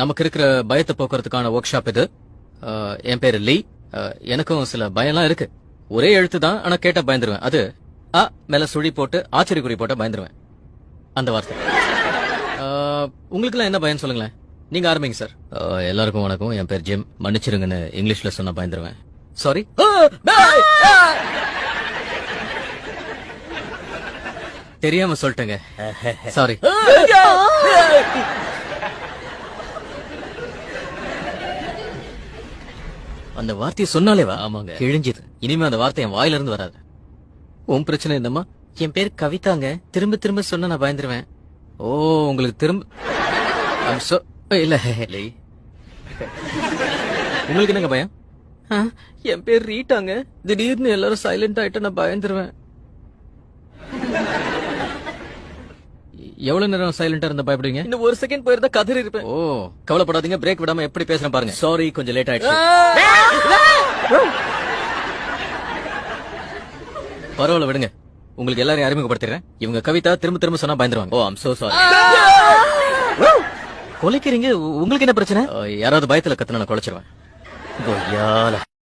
நமக்கு இருக்கிற பயத்தை போக்குறதுக்கான ஒர்க் ஷாப் இது. என் பேரு லீ. எனக்கும் சில பயம்லாம் இருக்கு. ஒரே எழுத்து தான், ஆனா கேட்டா பயந்துருவேன். அது அ மேல சுழி போட்டு ஆச்சரிய குறி போட்டா பயந்துருவேன். அந்த வார்த்தை. உங்களுக்குலாம் என்ன பயம் சொல்லுங்களேன். நீங்க ஆரம்பிங்க சார். எல்லாருக்கும் வணக்கம். என் பேர் ஜிம். மன்னிச்சிருங்கன்னு இங்கிலீஷ்ல சொன்னா பயந்துருவேன். சாரி. தெரியாம சொல்லிட்டேங்க. சாரி. அந்த வார்த்தையை சொன்னாலேவா? ஆமாங்க, கிழிஞ்சிது. இனிமே அந்த வார்த்தை என் வாயில இருந்து வராது. உன் பிரச்சனை என்னம்மா? என் பேர் கவிதாங்க. திரும்ப திரும்ப சொன்னா நான் பயந்துருவேன். ஓ, உங்களுக்கு திரும்ப இல்ல. உங்களுக்கு என்னங்க பயம்? என் பேர் ரீட்டாங்க. திடீர்னு எல்லாரும் சைலண்ட் ஆயிட்டு நான் பயந்துருவேன். எவ்வளவு நேரம் சைலண்டா இருந்தா பயப்படுவீங்க? இன்னும் ஒரு செகண்ட் போயிருந்தா கதறி இருப்பேன். ஓ, கவலைப்படாதீங்க. பிரேக் விடாம எப்படி பேசுறேன் பாருங்க. சாரி, கொஞ்சம் லேட் ஆயிடுச்சு. பரவாயில்ல, விடுங்க. உங்களுக்கு எல்லாரையும் அறிமுகப்படுத்துறேன். இவங்க கவிதா. திரும்ப திரும்ப சொன்னா பயந்துருவாங்க. ஓ, ஐம் சோ சாரி. கொலைக்கிறீங்க? உங்களுக்கு என்ன பிரச்சனை? யாராவது பயத்துல கத்துனா நான் கொலைச்சிருவேன்.